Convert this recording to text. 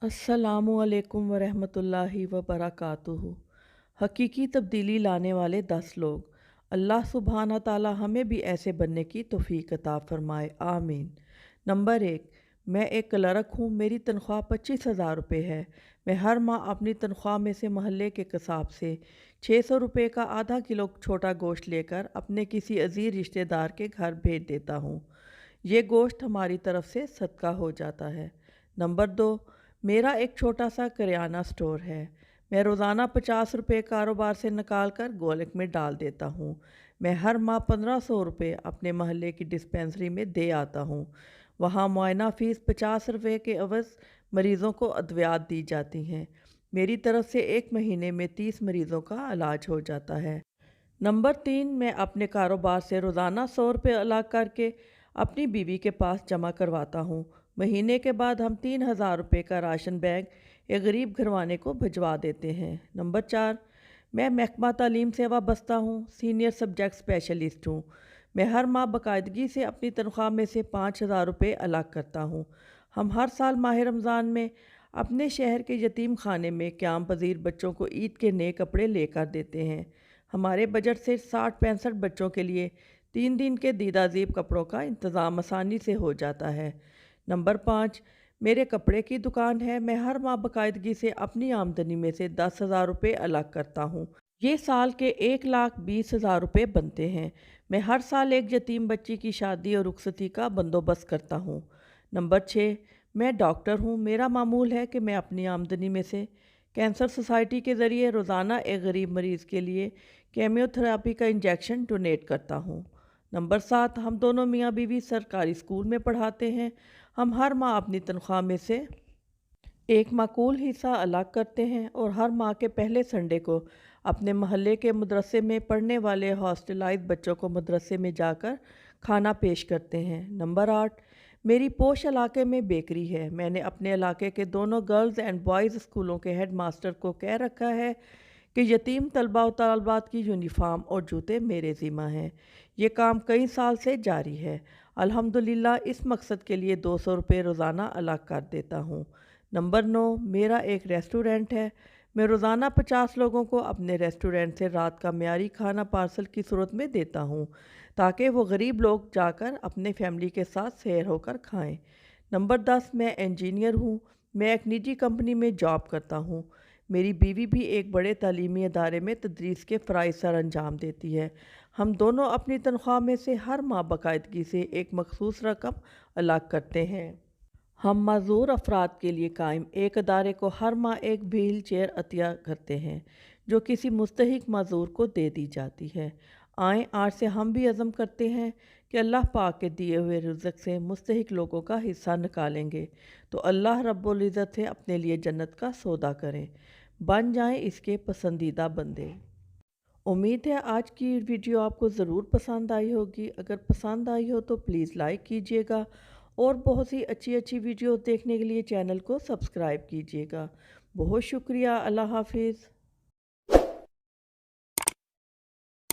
अस्सलामुअलैकुम वरहमतुल्लाहि वबरकातुहू। हकीकी तब्दीली लाने वाले 10 लोग। अल्लाह सुब्हाना ताला हमें भी ऐसे बनने की तौफीक अता फरमाए, आमीन। नंबर 1। मैं एक क्लर्क हूँ। मेरी तनख्वाह 25,000 रुपये है। मैं हर माह अपनी तनख्वाह में से मोहल्ले के कसाब से 600 रुपये का आधा किलो छोटा गोश्त लेकर अपने किसी अजीज रिश्तेदार के घर भेज देता हूँ। ये गोश्त हमारी तरफ से सदका हो जाता है। नंबर 2। मेरा एक छोटा सा करियाना स्टोर है। मैं रोज़ाना 50 रुपये कारोबार से निकाल कर गोलक में डाल देता हूँ। मैं हर माह 1500 रुपये अपने मोहल्ले की डिस्पेंसरी में दे आता हूँ। वहाँ मुआयना फ़ीस 50 रुपये के अवज़ मरीज़ों को अद्वियात दी जाती हैं। मेरी तरफ से एक महीने में 30 मरीज़ों का इलाज हो जाता है। नंबर 3। मैं अपने कारोबार से रोज़ाना 100 रुपये अलग करके अपनी बीवी के पास जमा करवाता हूँ। महीने के बाद हम 3,000 रुपये का राशन बैग एक गरीब घरवाने को भिजवा देते हैं। नंबर 4। मैं महकमा तालीम से वाबस्ता हूँ। सीनियर सब्जेक्ट स्पेशलिस्ट हूँ। मैं हर माह बाकायदगी से अपनी तनख्वाह में से 5,000 रुपये अलग करता हूँ। हम हर साल माह रमज़ान में अपने शहर के यतीम खाने में क़याम पज़ीर बच्चों को ईद के नए कपड़े लेकर देते हैं। हमारे बजट से 60-65 बच्चों के लिए 3 दिन के दीदाजीब कपड़ों का इंतज़ाम आसानी से हो जाता है। नंबर 5। मेरे कपड़े की दुकान है। मैं हर माह बाकायदगी से अपनी आमदनी में से 10,000 रुपये अलग करता हूँ। ये साल के 1,20,000 रुपये बनते हैं। मैं हर साल एक यतीम बच्ची की शादी और रुखसती का बंदोबस्त करता हूँ। नंबर 6। मैं डॉक्टर हूँ। मेरा मामूल है कि मैं अपनी आमदनी में से कैंसर सोसाइटी के ज़रिए रोज़ाना एक गरीब मरीज़ के लिए केमियोथेरेपी का इंजेक्शन डोनेट करता हूँ। नंबर 7। हम दोनों मियाँ बीवी सरकारी स्कूल में पढ़ाते हैं। हम हर माह अपनी तनख्वाह में से एक माकूल हिस्सा अलग करते हैं और हर माह के पहले संडे को अपने मोहल्ले के मदरसे में पढ़ने वाले हॉस्टलाइज बच्चों को मदरसे में जाकर खाना पेश करते हैं। नंबर 8। मेरी पोश इलाके में बेकरी है। मैंने अपने इलाके के दोनों गर्ल्स एंड बॉयज़ स्कूलों के हेड मास्टर को कह रखा है कि यतीम तलबा और तलबात की यूनिफॉर्म और जूते मेरे ज़िम्मा हैं। ये काम कई साल से जारी है। अल्हम्दुलिल्लाह इस मकसद के लिए 200 रुपये रोज़ाना अलग कर देता हूँ। नंबर 9। मेरा एक रेस्टोरेंट है। मैं रोज़ाना 50 लोगों को अपने रेस्टोरेंट से रात का मियारी खाना पार्सल की सूरत में देता हूँ ताकि वो गरीब लोग जाकर अपने फैमिली के साथ सैर होकर खाएं। नंबर 10। मैं इंजीनियर हूँ। मैं एक निजी कंपनी में जॉब करता हूँ। मेरी बीवी भी एक बड़े तालीमी अदारे में तदरीस के फ़राइज़ सर अंजाम देती है। हम दोनों अपनी तनख्वाह में से हर माह बाकायदगी से एक मखसूस रकम अलग करते हैं। हम माज़ूर अफराद के लिए कायम एक अदारे को हर माह एक व्हील चेयर अतिया करते हैं जो किसी मुस्तहिक माज़ूर को दे दी जाती है। आए आज से हम भी अज़म करते हैं कि अल्लाह पाक के दिए हुए रिज़्क़ से मुस्तहिक लोगों का हिस्सा निकालेंगे तो अल्लाह रब्बुल इज़्ज़त से अपने लिए जन्नत का सौदा करें, बन जाएं इसके पसंदीदा बंदे। उम्मीद है आज की वीडियो आपको ज़रूर पसंद आई होगी। अगर पसंद आई हो तो प्लीज़ लाइक कीजिएगा और बहुत सी अच्छी अच्छी वीडियो देखने के लिए चैनल को सब्सक्राइब कीजिएगा। बहुत शुक्रिया। अल्लाह हाफिज़।